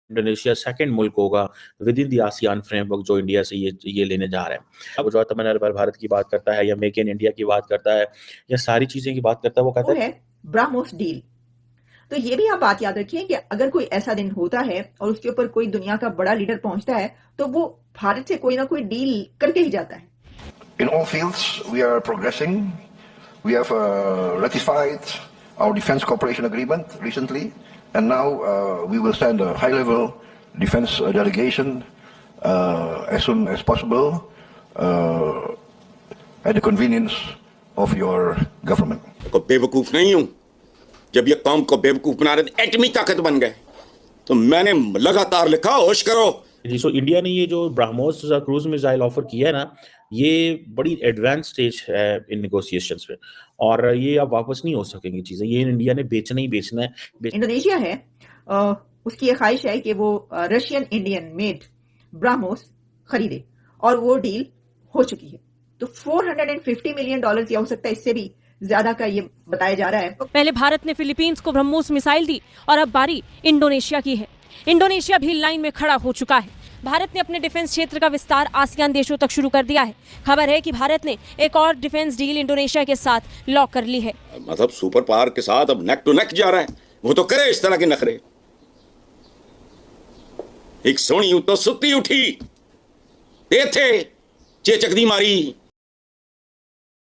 Indonesia second मुल्क होगा with in the ASEAN framework जो इंडिया से ये लेने जा रहे हैं। अब जो आत्मनिर्भर भारत की बात करता है या मेक इन इंडिया की बात करता है या सारी चीजें की बात करता है, वो कहता है ब्राह्मोस डील। तो ये भी आप बात याद रखिए कि अगर कोई ऐसा दिन होता है और उसके ऊपर कोई दुनिया का बड़ा लीडर पहुंचता है तो वो भारत से कोई ना कोई डील करके ही जाता है। In all fields, we are progressing. We have ratified our defense cooperation agreement recently, and now we will send a high-level defense delegation as soon as possible at the convenience of your government. को बेवकूफ नहीं हूं। जब ये कौम को बेवकूफ बना रहे एटमी ताकत बन गए तो मैंने लगातार लिखा होश करो। जी, सो इंडिया ने ये जो ब्रह्मोस क्रूज मिसाइल ऑफर किया है ना, ये बड़ी एडवांस स्टेज है इन नेगोशिएशंस में, और ये अब वापस नहीं हो सकेंगी चीजें। ये इंडिया ने बेचना ही बेचना है। इंडोनेशिया है, उसकी ये ख्वाहिश है कि वो रशियन इंडियन मेड ब्रह्मोस खरीदे और वो डील हो चुकी है। तो $450 मिलियन या हो सकता है इससे भी ज्यादा का ये बताया जा रहा है। पहले भारत ने फिलीपींस को ब्रह्मोस मिसाइल दी और अब बारी इंडोनेशिया की है। इंडोनेशिया भी लाइन में खड़ा हो चुका है। भारत ने अपने डिफेंस क्षेत्र का विस्तार आसियान देशों तक शुरू कर दिया है। खबर है कि भारत ने एक और डिफेंस डील इंडोनेशिया के साथ लॉक कर ली है। मतलब सुपर पावर के साथ अब नेक टू नेक जा रहा है। वो तो करे इस तरह के नखरे। एक सोनी तो सुत्ती उठी थे चेचकदी मारी।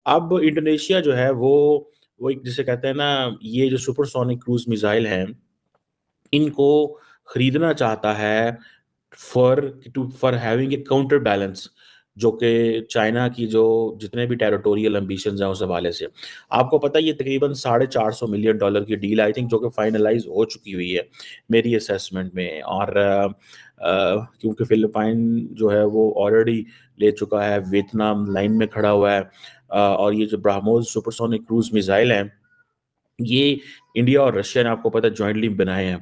अब इंडोनेशिया जो है वो एक जिसे कहते हैं ना, ये जो सुपरसोनिक क्रूज मिसाइल हैं इनको खरीदना चाहता है for having a counter balance, जो कि चाइना की जो जितने भी टेरिटोरियल एम्बिशंस हैं उस हवाले से। आपको पता है ये तकरीबन $450 मिलियन की डील आई थिंक जो कि फाइनलाइज हो चुकी हुई है मेरी असेसमेंट में। और क्योंकि फिलिपाइन जो है वो ऑलरेडी ले चुका है, वियतनाम लाइन में खड़ा हुआ है, और ये जो ब्रह्मोस सुपरसोनिक क्रूज मिसाइल हैं ये इंडिया और रशिया ने आपको पता है ज्वाइंटली बनाए हैं,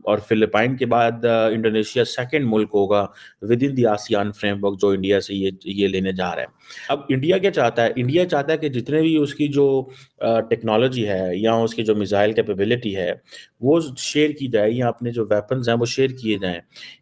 और फिलिपाइन के बाद इंडोनेशिया सेकंड मुल्क होगा with in the ASEAN framework जो इंडिया से ये लेने जा रहा है। अब इंडिया क्या चाहता है? इंडिया चाहता है कि जितने भी उसकी जो टेक्नोलॉजी है या उसकी जो मिसाइल कैपेबिलिटी है वो शेयर की जाए, या अपने जो वेपन्स हैं वो शेयर किए जाएं।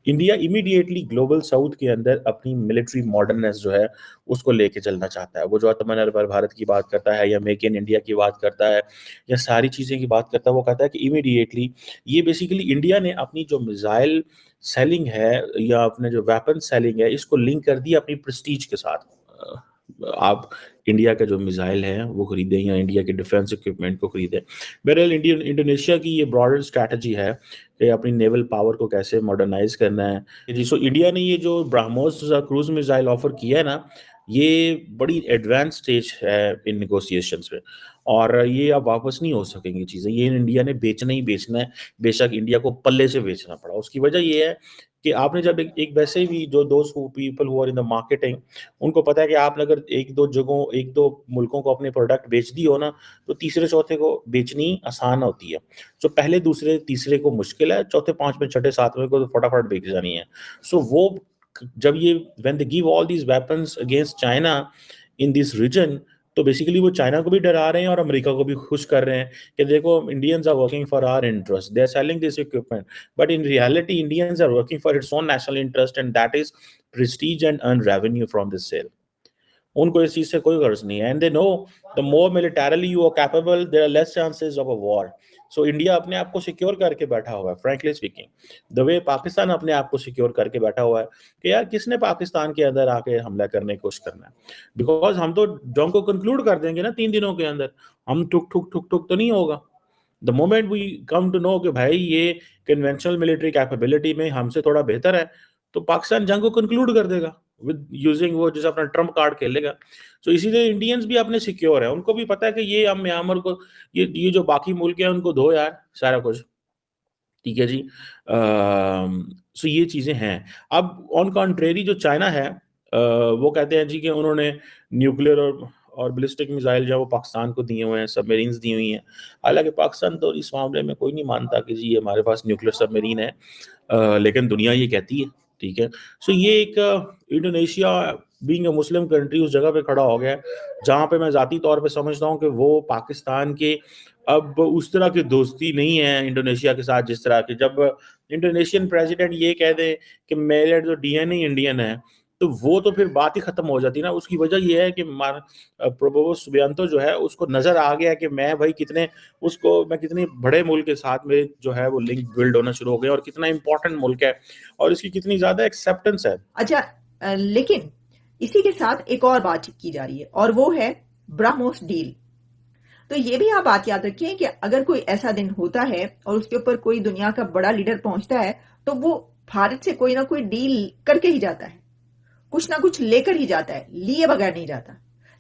इंडिया इमीडिएटली ग्लोबल साउथ के अंदर अपनी मिलिट्री मॉडर्ननेस जो है उसको लेके चलना चाहता है। वो जो आत्मनिर्भर भारत की बात करता है या मेक इन इंडिया की बात करता है या सारी चीज़ें की बात करता है, वो कहता है कि इमीडिएटली ये बेसिकली इंडिया ने अपनी जो मिसाइल सेलिंग है या अपने जो वेपन सेलिंग है इसको लिंक कर दिया अपनी प्रेस्टीज के साथ। आप इंडिया के जो मिसाइल हैं वो खरीदें या इंडिया के डिफेंस इक्विपमेंट को खरीदें। बहरहाल इंडोनेशिया की ये ब्रॉडर स्ट्रैटेजी है कि अपनी नेवल पावर को कैसे मॉडर्नाइज करना है। जी, सो इंडिया ने ये जो ब्रह्मोस क्रूज मिसाइल ऑफर किया है ना, ये बड़ी एडवांस स्टेज है इन नेगोशिएशंस में, और ये अब वापस नहीं हो सकेंगी चीज़ें। ये इंडिया ने बेचना ही बेचना है, बेशक इंडिया को पल्ले से बेचना पड़ा। उसकी वजह ये है कि आपने जब एक वैसे भी जो दोस्त people who are in the marketing उनको पता है कि आपने अगर एक दो मुल्कों को अपने प्रोडक्ट बेच दी हो ना, तो तीसरे चौथे को बेचनी आसान होती है। सो पहले दूसरे तीसरे को मुश्किल है, चौथे पांचवें छठे सातवें को तो फटाफट बेच जानी है। सो वो जब ये when they give all these weapons against China in this region, तो बेसिकली वो चाइना को भी डरा रहे हैं और अमेरिका को भी खुश कर रहे हैं कि देखो Indians are working for our interest, they are selling this equipment, but in reality Indians are working for its own national interest and that is prestige and earn revenue from this sale. उनको इस चीज से कोई गर्ज नहीं है, and they know the more militarily you are capable there are less chances of a war. So India अपने आप को सिक्योर करके बैठा हुआ है, frankly speaking, the way Pakistan अपने आप को सिक्योर करके बैठा हुआ है कि यार किसने पाकिस्तान के अंदर आके हमला करने की कोशिश करना है, बिकॉज हम तो जंग को कंक्लूड कर देंगे ना 3 दिनों के अंदर, हम ठुक ठुक ठुक ठुक तो नहीं होगा। The moment we come to know कि भाई ये कन्वेंशनल मिलिट्री कैपेबिलिटी में हमसे थोड़ा बेहतर है, तो पाकिस्तान जंग को कंक्लूड कर देगा विद यूजिंग वो जैसे अपना ट्रम्प कार्ड खेलेगा। सो इसीलिए इंडियंस भी अपने सिक्योर है, उनको भी पता है कि ये हम म्यांमार को ये जो बाकी मुल्क है उनको दो यार सारा कुछ, ठीक है जी। सो ये चीजें हैं। अब ऑन कॉन्ट्रेरी जो चाइना है वो कहते हैं जी कि उन्होंने न्यूक्लियर और बैलिस्टिक मिसाइल जो वो पाकिस्तान को दिए हुए हैं, सबमरीन्स दी हुई हैं। हालांकि पाकिस्तान तो इस मामले में कोई नहीं मानता कि जी हमारे पास न्यूक्लियर सबमरीन है, लेकिन दुनिया ये कहती है, ठीक है। सो ये एक Indonesia being a Muslim country उस जगह पे खड़ा हो गया है, जहाँ पे मैं ज़ाती तौर पे समझता हूँ कि वो पाकिस्तान के अब उस तरह की दोस्ती नहीं है इंडोनेशिया के साथ जिस तरह की। जब इंडोनेशियन प्रेसिडेंट ये कह दे कि मेरे जो डीएनए इंडियन है, तो वो तो फिर बात ही खत्म हो जाती है ना। उसकी वजह ये है कि प्रबोवो सुबियांतो जो है उसको नज़र आ गया कि मैं भाई कितने बड़े मुल्क के साथ में जो है वो लिंक बिल्ड होना शुरू हो गया और कितना इंपॉर्टेंट मुल्क है और इसकी कितनी ज़्यादा एक्सेप्टेंस है। अच्छा, लेकिन इसी के साथ एक और बात की जा रही है और वो है ब्राह्मोस डील। तो ये भी आप बात याद रखिए कि अगर कोई ऐसा दिन होता है और उसके ऊपर कोई दुनिया का बड़ा लीडर पहुंचता है, तो वो भारत से कोई ना कोई डील करके ही जाता है, कुछ ना कुछ लेकर ही जाता है, लिए बगैर नहीं जाता।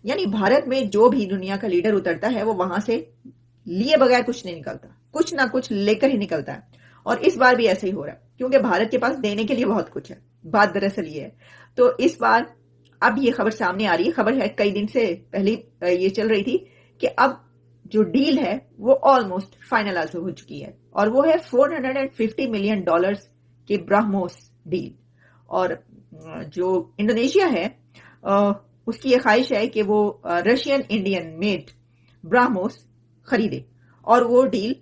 यानी भारत में जो भी दुनिया का लीडर उतरता है वो वहां से लिए बगैर कुछ नहीं निकलता, कुछ ना कुछ लेकर ही निकलता है। और इस बार भी ऐसा ही हो रहा है, क्योंकि भारत के पास देने के लिए बहुत कुछ है। बात दरअसल ये है। तो इस बार अब ये खबर सामने आ रही है, खबर है कई दिन से पहले ये चल रही थी कि अब जो डील है वो ऑलमोस्ट फाइनलाइज हो चुकी है और वो है $450 मिलियन के ब्राह्मोस डील। और जो इंडोनेशिया है उसकी ये ख्वाहिश है कि वो रशियन इंडियन मेड ब्राह्मोस खरीदे और वो डील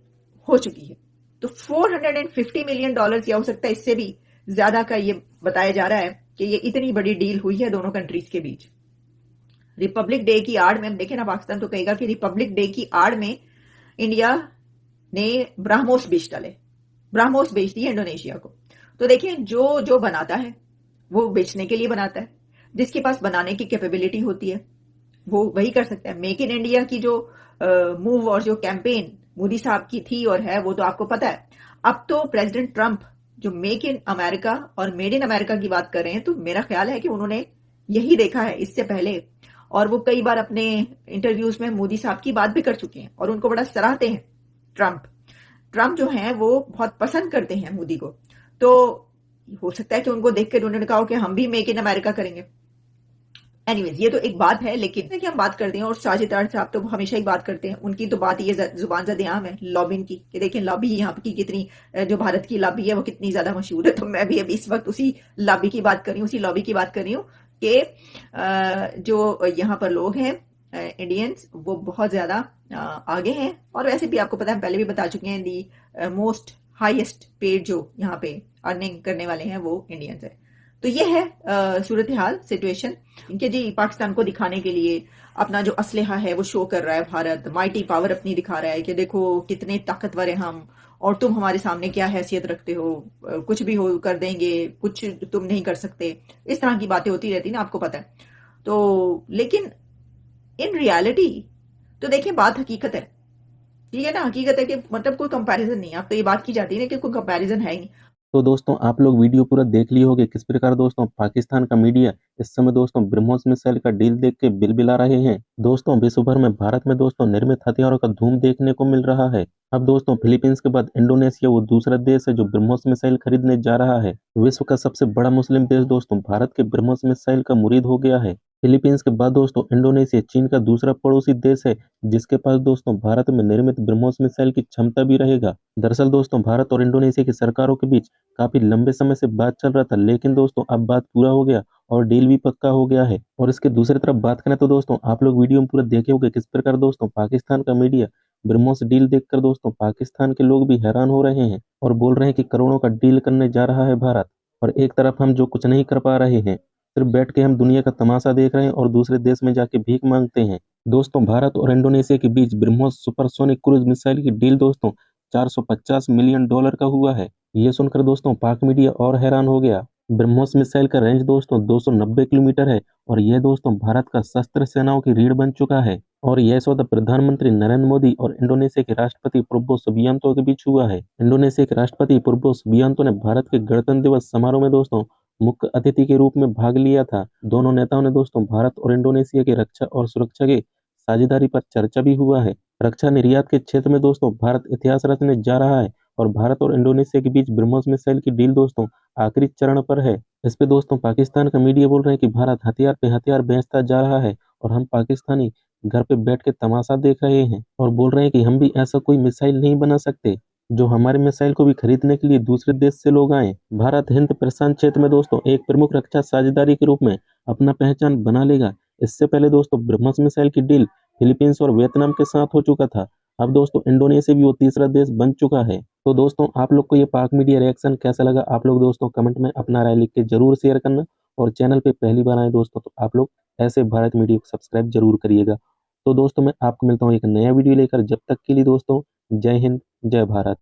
हो चुकी है। तो $450 मिलियन या हो सकता है इससे भी ज्यादा का ये बताया जा रहा है कि ये इतनी बड़ी डील हुई है दोनों कंट्रीज के बीच। रिपब्लिक डे की आड़ में देखे ना, पाकिस्तान तो कहेगा कि रिपब्लिक डे की आड़ में इंडिया ने ब्राह्मोस बेच डाले, ब्राह्मोस बेच दी इंडोनेशिया को। तो देखिए जो जो बनाता है वो बेचने के लिए बनाता है, जिसके पास बनाने की कैपेबिलिटी होती है वो वही कर सकता है। मेक इन इंडिया की जो मूव और जो कैंपेन मोदी साहब की थी और है वो तो आपको पता है। अब तो प्रेसिडेंट ट्रंप जो मेक इन अमेरिका और मेड इन अमेरिका की बात कर रहे हैं, तो मेरा ख्याल है कि उन्होंने यही देखा है इससे पहले और वो कई बार अपने इंटरव्यूज में मोदी साहब की बात भी कर चुके हैं और उनको बड़ा सराहते हैं। ट्रंप जो हैं वो बहुत पसंद करते हैं मोदी को, तो हो सकता है कि उनको देख कर उन्होंने कहा कि हम भी मेक इन अमेरिका करेंगे। एनीवेज, ये तो एक बात है। लेकिन कि हम बात करते हैं और साजिद तार साहब तो हमेशा ही बात करते हैं, उनकी तो बात ये जुबान ज़द-ए-आम है लॉबिंग की कि देखिए लॉबी यहाँ की कितनी, जो भारत की लॉबी है वो कितनी ज्यादा मशहूर है। तो मैं भी अभी इस वक्त उसी लॉबी की बात कर रही हूँ, उसी लॉबी की बात कर रही हूँ कि जो यहाँ पर लोग हैं इंडियंस वो बहुत ज्यादा आगे हैं। और वैसे भी आपको पता है, पहले भी बता चुके हैं, दी मोस्ट हाईएस्ट पेड जो यहाँ पे अर्निंग करने वाले हैं वो इंडियंस है। तो ये है सूरत हाल, सिचुएशन इनके जी। पाकिस्तान को दिखाने के लिए अपना जो असलहा है वो शो कर रहा है भारत, माइटी पावर अपनी दिखा रहा है कि देखो कितने ताकतवर है हम और तुम हमारे सामने क्या हैसियत रखते हो, कुछ भी हो कर देंगे, कुछ तुम नहीं कर सकते। इस तरह की बातें होती रहती ना, आपको पता है। तो लेकिन इन रियलिटी तो देखिए बात हकीकत है, ठीक है ना। हकीकत है कि मतलब कोई कंपैरिजन नहीं है। अब तो ये बात की जाती है ना कि कोई कंपैरिजन है ही नहीं। तो दोस्तों आप लोग वीडियो पूरा देख लिए होंगे किस प्रकार दोस्तों पाकिस्तान का मीडिया इस समय दोस्तों ब्रह्मोस मिसाइल का डील देख के बिलबिला रहे हैं। दोस्तों विश्व भर में भारत में दोस्तों निर्मित हथियारों का धूम देखने को मिल रहा है। अब दोस्तों फिलीपींस के बाद इंडोनेशिया वो दूसरा देश है जो ब्रह्मोस मिसाइल खरीदने जा रहा है। विश्व का सबसे बड़ा मुस्लिम देश दोस्तों भारत के ब्रह्मोस मिसाइल का मुरीद हो गया है। फिलीपींस के बाद दोस्तों इंडोनेशिया चीन का दूसरा पड़ोसी देश है जिसके पास दोस्तों भारत में निर्मित ब्रह्मोस मिसाइल की क्षमता भी रहेगा। दरअसल दोस्तों भारत और इंडोनेशिया की सरकारों के बीच काफी लंबे समय से बात चल रहा था, लेकिन दोस्तों अब बात पूरा हो गया और डील भी पक्का हो गया है। और इसके दूसरी तरफ बात करें तो दोस्तों आप लोग वीडियो में पूरा देखे होंगे किस प्रकार दोस्तों पाकिस्तान का मीडिया ब्रह्मोस डील देखकर दोस्तों पाकिस्तान के लोग भी हैरान हो रहे हैं और बोल रहे हैं कि करोड़ों का डील करने जा रहा है भारत। और एक तरफ हम जो कुछ नहीं कर पा रहे हैं, सिर्फ बैठ के हम दुनिया का तमाशा देख रहे हैं और दूसरे देश में जाके भीख मांगते हैं। दोस्तों भारत और इंडोनेशिया के बीच ब्रह्मोस सुपरसोनिक क्रूज मिसाइल की डील दोस्तों $450 मिलियन का हुआ है। ये सुनकर दोस्तों पाक मीडिया और हैरान हो गया। ब्रह्मोस मिसाइल का रेंज दोस्तों 290 किलोमीटर है और यह दोस्तों भारत का शस्त्र सेनाओं की रीढ़ बन चुका है। और यह सौदा प्रधानमंत्री नरेंद्र मोदी और इंडोनेशिया के राष्ट्रपति प्रबोवो सुबियांतो के बीच हुआ है। इंडोनेशिया के राष्ट्रपति प्रबोवो सुबियांतो ने भारत के गणतंत्र दिवस समारोह में दोस्तों मुख्य अतिथि के रूप में भाग लिया था। दोनों नेताओं ने दोस्तों भारत और इंडोनेशिया की रक्षा और सुरक्षा के साझेदारी पर चर्चा भी हुआ है। रक्षा निर्यात के क्षेत्र में दोस्तों भारत इतिहास रचने जा रहा है और भारत और इंडोनेशिया के बीच ब्रह्मोस मिसाइल की डील दोस्तों आखिरी चरण पर है। इस पे दोस्तों पाकिस्तान का मीडिया बोल रहे हैं कि भारत हथियार पे हथियार बेचता जा रहा है और हम पाकिस्तानी घर पे बैठ के तमाशा देख रहे हैं और बोल रहे हैं कि हम भी ऐसा कोई मिसाइल नहीं बना सकते जो हमारे मिसाइल को भी खरीदने के लिए दूसरे देश से लोग आए। भारत हिंद प्रशांत क्षेत्र में दोस्तों एक प्रमुख रक्षा साझेदारी के रूप में अपना पहचान बना लेगा। इससे पहले दोस्तों ब्रह्मोस मिसाइल की डील फिलीपींस और वियतनाम के साथ हो चुका था। अब दोस्तों इंडोनेशिया भी वो तीसरा देश बन चुका है। तो दोस्तों आप लोग को ये पाक मीडिया रिएक्शन कैसा लगा, आप लोग दोस्तों कमेंट में अपना राय लिख के जरूर शेयर करना। और चैनल पे पहली बार आए दोस्तों तो आप लोग ऐसे भारत मीडिया को सब्सक्राइब जरूर करिएगा। तो दोस्तों मैं आपको मिलता हूँ एक नया वीडियो लेकर, जब तक के लिए दोस्तों जय हिंद जय भारत।